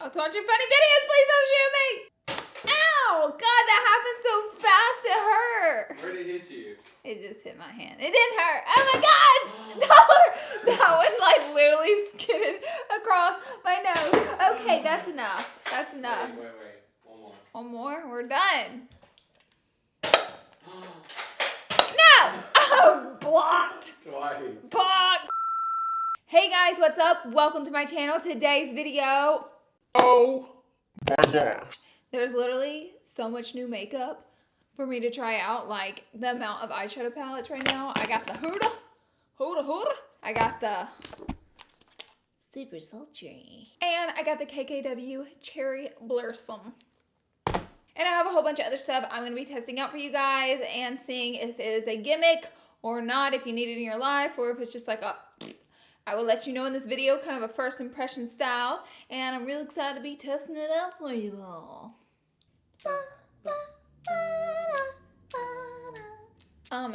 I was watching funny videos. Please don't shoot me. Ow! God, that happened so fast. It hurt. Where did it hit you? It just hit my hand. It didn't hurt. Oh my God! That one like literally skidded across my nose. Okay, that's enough. That's enough. Wait. One more. One more. We're done. No! Oh, blocked. Twice. Blocked. Hey guys, what's up? Welcome to my channel. Today's video. Oh my gosh. There's literally so much new makeup for me to try out. Like the amount of eyeshadow palettes right now. I got the Hooda. I got the Super Sultry. And I got the KKW Cherry Blossom. And I have a whole bunch of other stuff I'm going to be testing out for you guys and seeing if it is a gimmick or not, if you need it in your life, or if it's just like a... I will let you know in this video, kind of a first impression style. And I'm really excited to be testing it out for you all.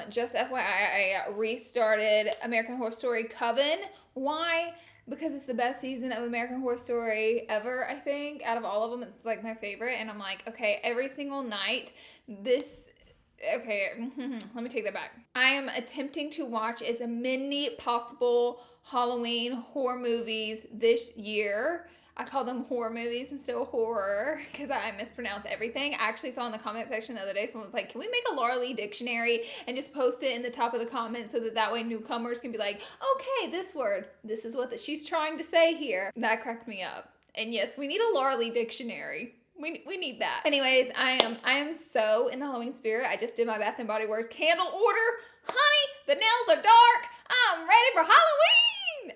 Just FYI, I restarted American Horror Story Coven. Why? Because it's the best season of American Horror Story ever, I think. Out of all of them, it's like my favorite. And I'm like, okay, every single night, okay, let me take that back. I am attempting to watch as many possible Halloween horror movies this year. I call them horror movies instead of horror because I mispronounce everything. I actually saw in the comment section the other day, someone was like, can we make a LAURALEE dictionary and just post it in the top of the comments so that way newcomers can be like, okay, this word, this is what she's trying to say here. That cracked me up. And yes, we need a LAURALEE dictionary. We need that. Anyways, I am so in the Halloween spirit. I just did my Bath & Body Works candle order. Honey, the nails are dark. I'm ready for Halloween.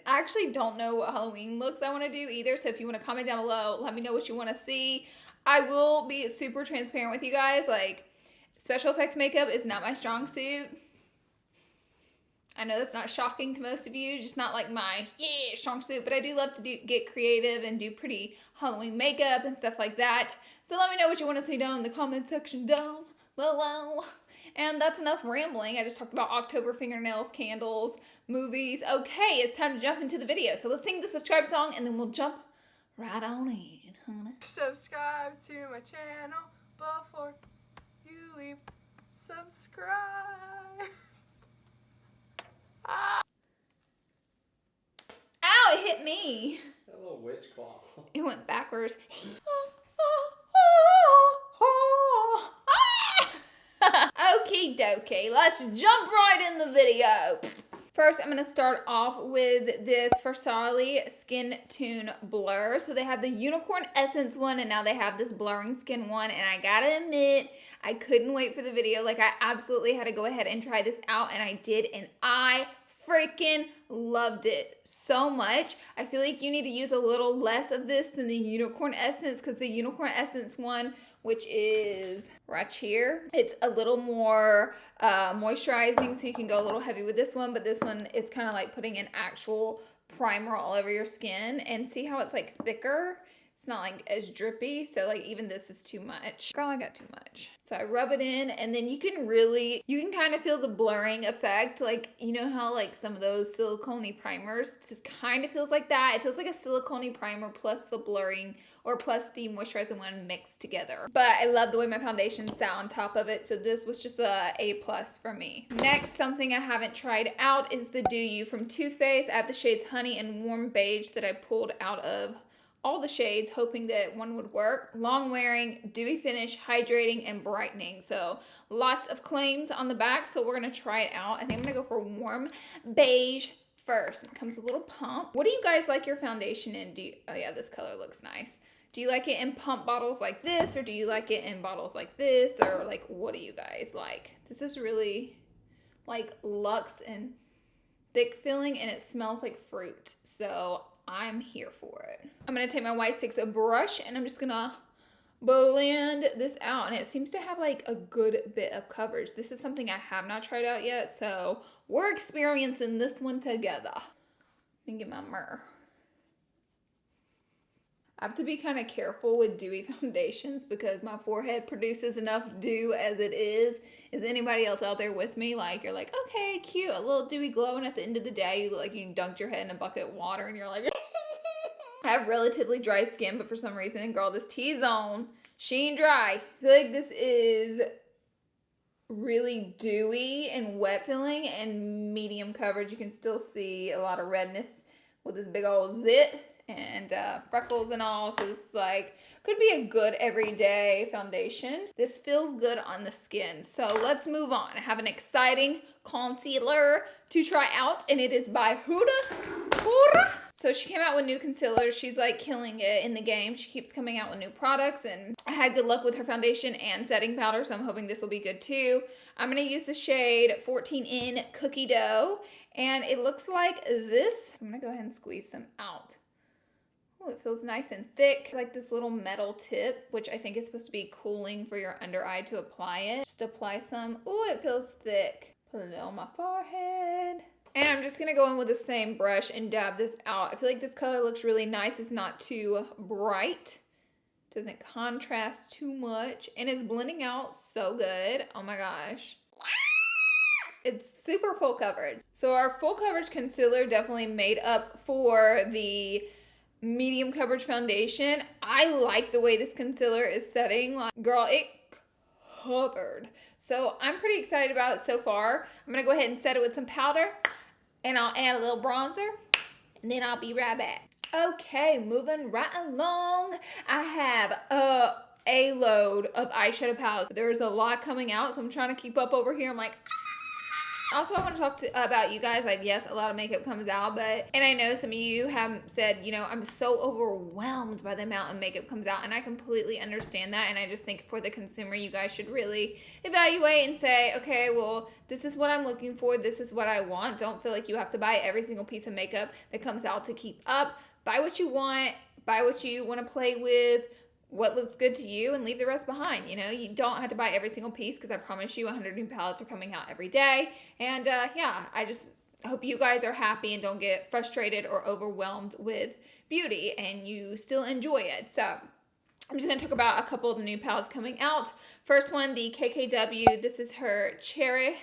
I actually don't know what Halloween looks I want to do either. So if you want to comment down below, let me know what you want to see. I will be super transparent with you guys. Like, special effects makeup is not my strong suit. I know that's not shocking to most of you, just not like my strong suit, but I do love to get creative and do pretty Halloween makeup and stuff like that. So let me know what you want to see down in the comment section down below. And that's enough rambling. I just talked about October fingernails, candles, movies. Okay, it's time to jump into the video. So let's sing the subscribe song and then we'll jump right on in, honey. Subscribe to my channel before you leave. Subscribe. Ow, it hit me. That little witch claw. It went backwards. Okie dokie, let's jump right in the video. First, I'm going to start off with this Farsali Skintune blur. So they have the Unicorn Essence one, and now they have this blurring skin one. And I gotta admit, I couldn't wait for the video. Like, I absolutely had to go ahead and try this out, and I did, and I freaking loved it so much. I feel like you need to use a little less of this than the Unicorn Essence, because the Unicorn Essence one, which is right here, it's a little more moisturizing, so you can go a little heavy with this one, but this one is kind of like putting an actual primer all over your skin. And see how it's like thicker? It's not like as drippy, so like even this is too much. Girl, I got too much. So I rub it in, and then you can kind of feel the blurring effect. Like, you know how like some of those silicone primers, this kind of feels like that. It feels like a silicone primer plus the blurring, or plus the moisturizing one mixed together. But I love the way my foundation sat on top of it, so this was just a A+ for me. Next, something I haven't tried out is the Do You from Too Faced. I have the shades Honey and Warm Beige that I pulled out of all the shades, hoping that one would work. Long wearing, dewy finish, hydrating, and brightening. So lots of claims on the back, so we're gonna try it out. I think I'm gonna go for Warm Beige first. It comes a little pump. What do you guys like your foundation in? Oh yeah, this color looks nice. Do you like it in pump bottles like this, or do you like it in bottles like this, or like, what do you guys like? This is really like luxe and thick feeling, and it smells like fruit, so I'm here for it. I'm gonna take my White Sticks brush, and I'm just gonna blend this out, and it seems to have like a good bit of coverage. This is something I have not tried out yet, so we're experiencing this one together. Let me get my mirror. I have to be kind of careful with dewy foundations because my forehead produces enough dew as it is. Is anybody else out there with me? Like, you're like, okay, cute, a little dewy glow, and at the end of the day, you look like you dunked your head in a bucket of water, and you're like, I have relatively dry skin, but for some reason, girl, this T-zone, she ain't dry. I feel like this is really dewy and wet feeling and medium coverage. You can still see a lot of redness with this big old zit and freckles and all. So this is like, could be a good everyday foundation. This feels good on the skin. So let's move on. I have an exciting concealer to try out, and it is by Hooda Pore. So she came out with new concealers. She's like killing it in the game. She keeps coming out with new products, and I had good luck with her foundation and setting powder, so I'm hoping this will be good too. I'm gonna use the shade 14 in Cookie Dough, and it looks like this. I'm gonna go ahead and squeeze some out. Oh, it feels nice and thick, like this little metal tip, which I think is supposed to be cooling for your under eye to apply it. Just apply some. Oh, it feels thick. Put it on my forehead. And I'm just gonna go in with the same brush and dab this out. I feel like this color looks really nice. It's not too bright. Doesn't contrast too much. And it's blending out so good. Oh my gosh. It's super full coverage. So our full coverage concealer definitely made up for the medium coverage foundation. I like the way this concealer is setting. Like, girl, it covered. So I'm pretty excited about it so far. I'm gonna go ahead and set it with some powder, and I'll add a little bronzer, and then I'll be right back. Okay, moving right along. I have a load of eyeshadow palettes. There's a lot coming out, so I'm trying to keep up over here. I'm like, also, I want to talk about you guys. Like, yes, a lot of makeup comes out, and I know some of you have said, you know, I'm so overwhelmed by the amount of makeup comes out, and I completely understand that, and I just think for the consumer, you guys should really evaluate and say, okay, well, this is what I'm looking for, this is what I want. Don't feel like you have to buy every single piece of makeup that comes out to keep up. Buy what you want to play with, what looks good to you, and leave the rest behind. You know, you don't have to buy every single piece, because I promise you 100 new palettes are coming out every day. And yeah, I just hope you guys are happy and don't get frustrated or overwhelmed with beauty and you still enjoy it. So I'm just gonna talk about a couple of the new palettes coming out. First one, the KKW. This is her Cherry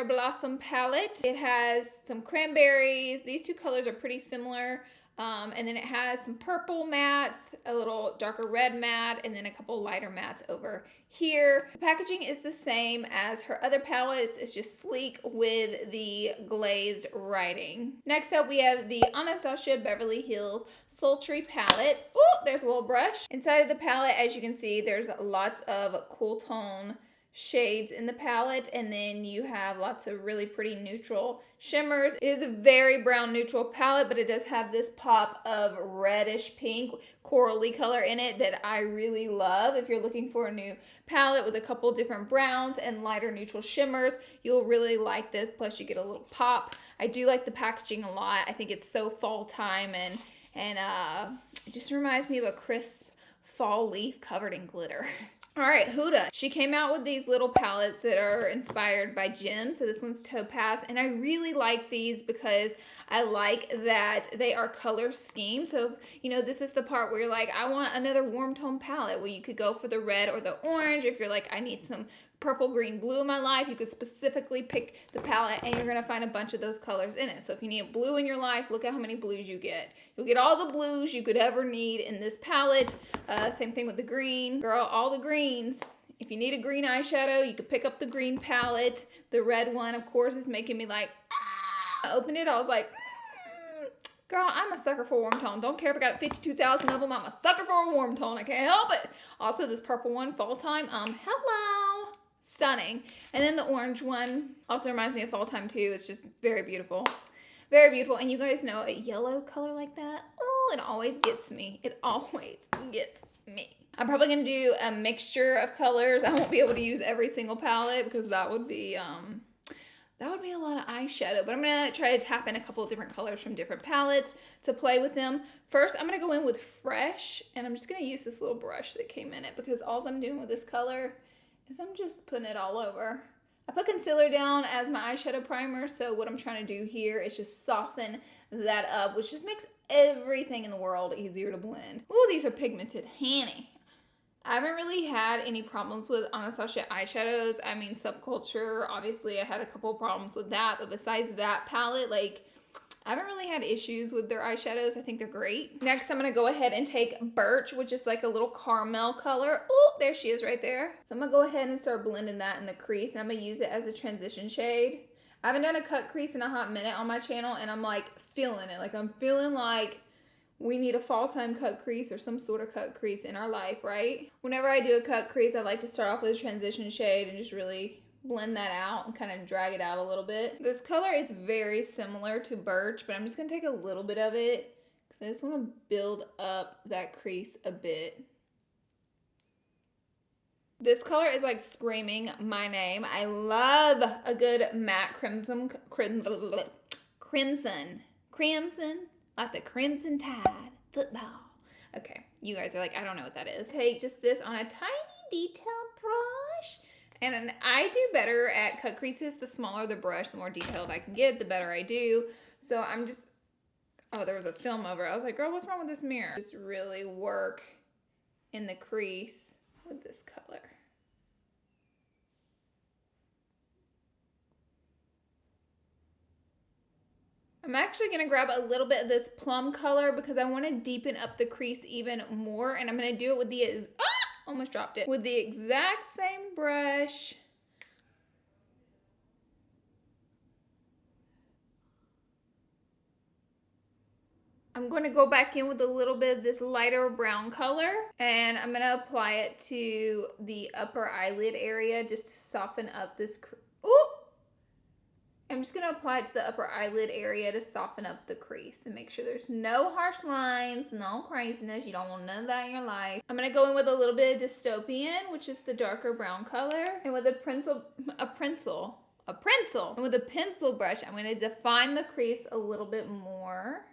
Blossom palette. It has some cranberries. These two colors are pretty similar. And then it has some purple mattes, a little darker red matte, and then a couple lighter mattes over here. The packaging is the same as her other palettes. It's just sleek with the glazed writing. Next up, we have the Anastasia Beverly Hills Sultry palette. Oh, there's a little brush. Inside of the palette, as you can see, there's lots of cool tone shades in the palette, and then you have lots of really pretty neutral shimmers. It is a very brown neutral palette, but it does have this pop of reddish pink corally color in it that I really love. If you're looking for a new palette with a couple different browns and lighter neutral shimmers, you'll really like this. Plus you get a little pop. I do like the packaging a lot. I think it's so fall time, and it just reminds me of a crisp fall leaf covered in glitter. All right, Hooda. She came out with these little palettes that are inspired by gems. So this one's Topaz, and I really like these because I like that they are color schemes. So, you know, this is the part where you're like, I want another warm tone palette. Well, you could go for the red or the orange. If you're like, I need some purple, green, blue in my life, you could specifically pick the palette, and you're gonna find a bunch of those colors in it. So if you need blue in your life, look at how many blues you get. You'll get all the blues you could ever need in this palette. Same thing with the green. Girl, all the greens. If you need a green eyeshadow, you could pick up the green palette. The red one, of course, is making me like, I opened it, I was like, girl, I'm a sucker for warm tone. Don't care if I got 52,000 of them. I'm a sucker for a warm tone. I can't help it. Also, this purple one, fall time, hello. Stunning. And then the orange one also reminds me of fall time too. It's just very beautiful. Very beautiful. And you guys know a yellow color like that, oh, it always gets me. It always gets me. I'm probably going to do a mixture of colors. I won't be able to use every single palette because that would be a lot of eyeshadow. But I'm going to try to tap in a couple of different colors from different palettes to play with them. First, I'm going to go in with Fresh, and I'm just going to use this little brush that came in it because all I'm doing with this color is I'm just putting it all over. I put concealer down as my eyeshadow primer, so what I'm trying to do here is just soften that up, which just makes everything in the world easier to blend. Ooh, these are pigmented, honey. I haven't really had any problems with Anastasia eyeshadows. I mean, Subculture, obviously I had a couple of problems with that, but besides that palette, like, I haven't really had issues with their eyeshadows. I think they're great. Next, I'm gonna go ahead and take Birch, which is like a little caramel color. Oh, there she is right there. So I'm gonna go ahead and start blending that in the crease. And I'm gonna use it as a transition shade. I haven't done a cut crease in a hot minute on my channel, and I'm like feeling it. Like I'm feeling like we need a fall time cut crease or some sort of cut crease in our life, right? Whenever I do a cut crease, I like to start off with a transition shade and just really blend that out and kind of drag it out a little bit. This color is very similar to Birch, but I'm just gonna take a little bit of it because I just want to build up that crease a bit. This color is like screaming my name. I love a good matte crimson, like the Crimson Tide football. Okay, you guys are like, I don't know what that is. Take just this on a tiny detail brush. And I do better at cut creases. The smaller the brush, the more detailed I can get, the better I do. So I'm just, oh, there was a film over it. I was like, girl, what's wrong with this mirror? Just really work in the crease with this color. I'm actually gonna grab a little bit of this plum color because I wanna deepen up the crease even more. And I'm gonna do it with the, almost dropped it. With the exact same brush. I'm going to go back in with a little bit of this lighter brown color, and I'm going to apply it to the upper eyelid area just to soften up this. Ooh! I'm just going to apply it to the upper eyelid area to soften up the crease and make sure there's no harsh lines, no craziness. You don't want none of that in your life. I'm going to go in with a little bit of Dystopian, which is the darker brown color, and with a pencil. And with a pencil brush, I'm going to define the crease a little bit more.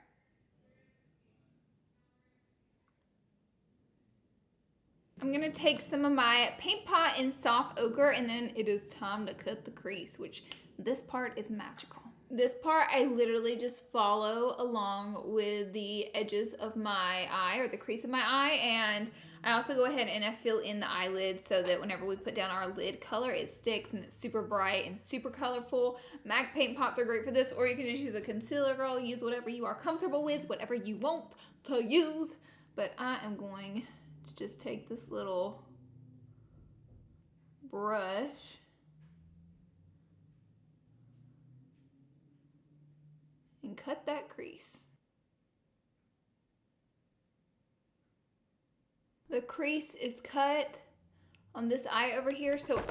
I'm gonna take some of my paint pot in soft ochre, and then it is time to cut the crease, which this part is magical. This part I literally just follow along with the edges of my eye, or the crease of my eye, and I also go ahead and I fill in the eyelid so that whenever we put down our lid color, it sticks and it's super bright and super colorful. MAC paint pots are great for this, or you can just use a concealer, girl. Use whatever you are comfortable with, whatever you want to use. But I am going to just take this little brush and cut that crease. The crease is cut on this eye over here, so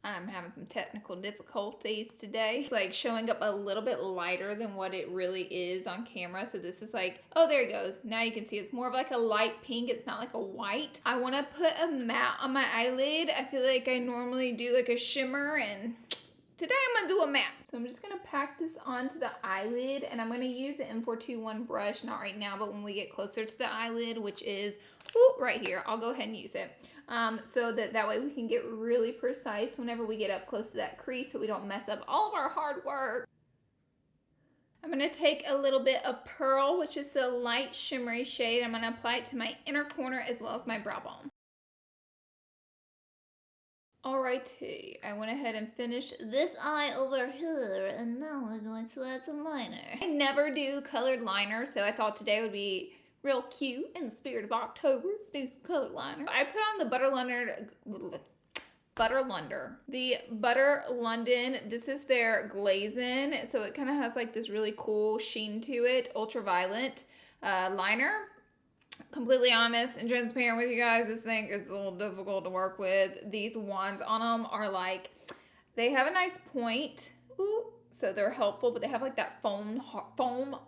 I'm having some technical difficulties today. It's like showing up a little bit lighter than what it really is on camera. So this is like, oh, there it goes. Now you can see it's more of like a light pink. It's not like a white. I want to put a matte on my eyelid. I feel like I normally do like a shimmer, and today I'm gonna do a matte. So I'm just gonna pack this onto the eyelid, and I'm gonna use the M421 brush, not right now, but when we get closer to the eyelid, which is right here, I'll go ahead and use it. So that way we can get really precise whenever we get up close to that crease, so we don't mess up all of our hard work. I'm gonna take a little bit of Pearl, which is a light shimmery shade. I'm gonna apply it to my inner corner as well as my brow bone. Alrighty, I went ahead and finished this eye over here, and now we're going to add some liner. I never do colored liner, so I thought today would be real cute in the spirit of October. Do some colored liner. I put on the Butter London. This is their glazing, so it kind of has like this really cool sheen to it. Ultraviolet liner. Completely honest and transparent with you guys, this thing is a little difficult to work with. These wands on them are like, they have a nice point. Ooh. So they're helpful, but they have like that foam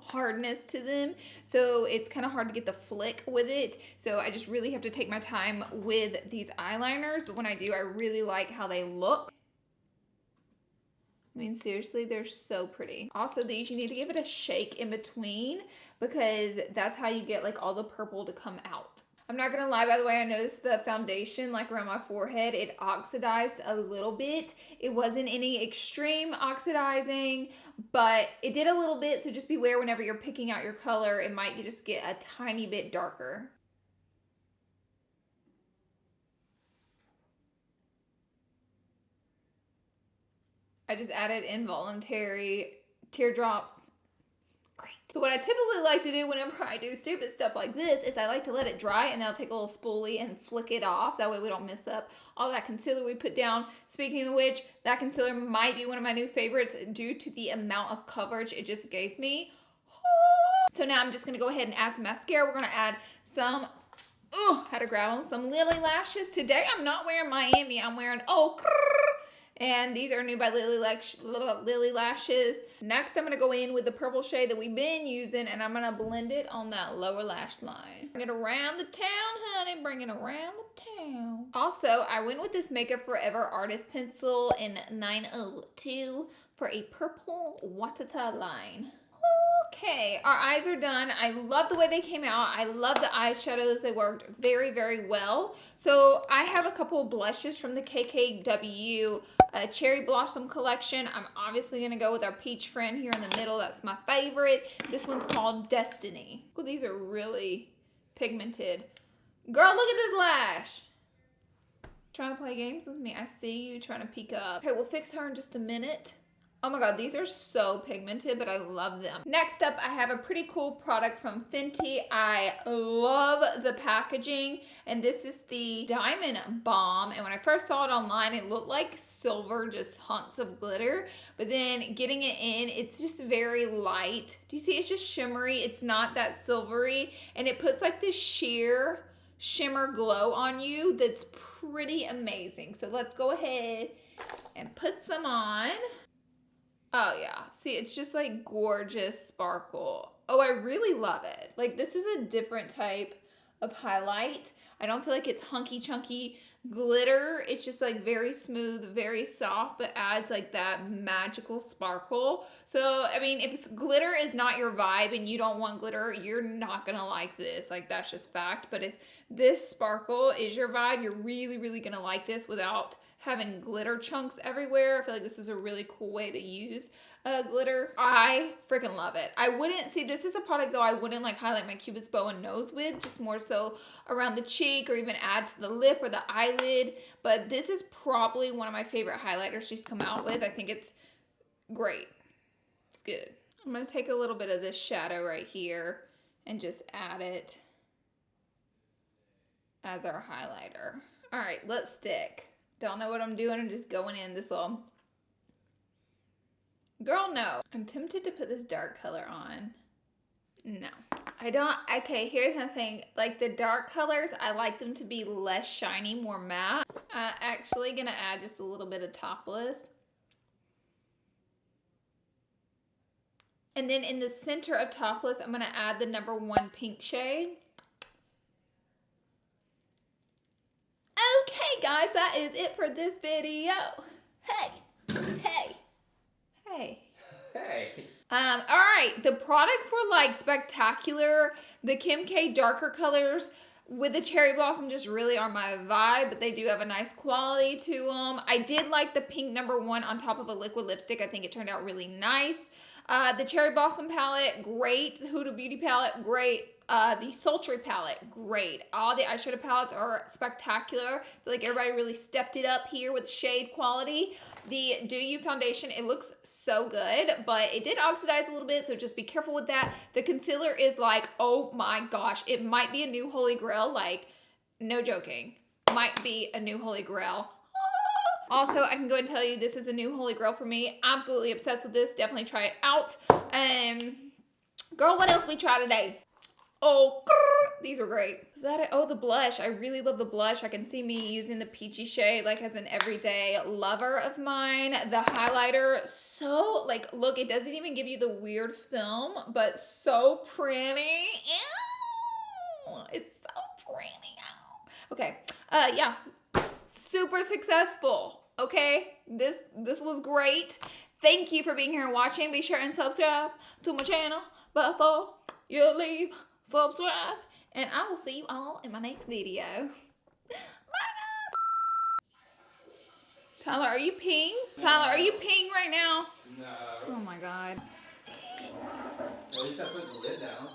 hardness to them. So it's kind of hard to get the flick with it. So I just really have to take my time with these eyeliners. But when I do, I really like how they look. I mean, seriously, they're so pretty. Also, these, you need to give it a shake in between because that's how you get like all the purple to come out. I'm not gonna lie, by the way, I noticed the foundation like around my forehead, it oxidized a little bit. It wasn't any extreme oxidizing, but it did a little bit, so just beware whenever you're picking out your color, it might just get a tiny bit darker. I just added involuntary teardrops. Great. So what I typically like to do whenever I do stupid stuff like this is I like to let it dry, and then I'll take a little spoolie and flick it off. That way we don't mess up all that concealer we put down. Speaking of which, that concealer might be one of my new favorites due to the amount of coverage it just gave me. So now I'm just going to go ahead and add some mascara. We're going to add some, had to grab them, some Lily lashes. Today I'm not wearing Miami. I'm wearing, and these are new by Lily Lashes. Next, I'm going to go in with the purple shade that we've been using, and I'm going to blend it on that lower lash line. Bring it around the town, honey. Bring it around the town. Also, I went with this Makeup Forever Artist Pencil in 902 for a purple Watata line. Okay, our eyes are done. I love the way they came out. I love the eyeshadows. They worked very, very well. So I have a couple of blushes from the KKW Cherry Blossom collection. I'm obviously going to go with our peach friend here in the middle. That's my favorite. This one's called Destiny. Oh, these are really pigmented. Girl, look at this lash. Trying to play games with me. I see you trying to peek up. Okay, we'll fix her in just a minute. Oh my god, these are so pigmented, but I love them. Next up, I have a pretty cool product from Fenty. I love the packaging, and this is the Diamond Bomb. And when I first saw it online, it looked like silver, just hunks of glitter. But then getting it in, it's just very light. Do you see? It's just shimmery. It's not that silvery, and it puts like this sheer shimmer glow on you that's pretty amazing. So let's go ahead and put some on. Oh yeah, see, it's just like gorgeous sparkle. Oh, I really love it. Like, this is a different type of highlight. I don't feel like it's hunky chunky glitter. It's just like very smooth, very soft, but adds like that magical sparkle. So, I mean, if glitter is not your vibe and you don't want glitter, you're not gonna like this. Like, that's just fact. But if this sparkle is your vibe, you're really, really gonna like this without having glitter chunks everywhere. I feel like this is a really cool way to use glitter. I freaking love it. I wouldn't, see, this is a product though I wouldn't like highlight my cupid's bow and nose with, just more so around the cheek or even add to the lip or the eyelid. But this is probably one of my favorite highlighters she's come out with. I think it's great. It's good. I'm gonna take a little bit of this shadow right here and just add it as our highlighter. All right, lipstick. Don't know what I'm doing. I'm just going in this little. Girl, no. I'm tempted to put this dark color on. No. I don't. Okay, here's the thing. Like, the dark colors, I like them to be less shiny, more matte. Actually gonna add just a little bit of Topless. And then in the center of Topless, I'm gonna add the #1 pink shade. Okay, guys, that is it for this video. Hey. All right, the products were like spectacular. The Kim K darker colors with the Cherry Blossom just really are my vibe, but they do have a nice quality to them. I did like the pink #1 on top of a liquid lipstick. I think it turned out really nice. The Cherry Blossom palette, great. The Hooda Beauty palette, great. The Sultry palette, great. All the eyeshadow palettes are spectacular. I feel like everybody really stepped it up here with shade quality. The Do You foundation, it looks so good, but it did oxidize a little bit, so just be careful with that. The concealer is like, oh my gosh, it might be a new holy grail. Like, no joking, might be a new holy grail. Also, I can go and tell you this is a new holy grail for me. Absolutely obsessed with this. Definitely try it out. Girl, what else we try today? Oh, these were great. Is that it? Oh, the blush. I really love the blush. I can see me using the peachy shade like as an everyday lover of mine. The highlighter, so like, look, it doesn't even give you the weird film, but so pretty. Ew, it's so pretty. Ow. Okay, yeah, super successful. Okay, this was great. Thank you for being here and watching. Be sure and subscribe to my channel before you leave. Subscribe, and I will see you all in my next video. Bye, guys. Tyler, are you peeing? Tyler, are you peeing right now? No. Oh my god. At least I put the lid down.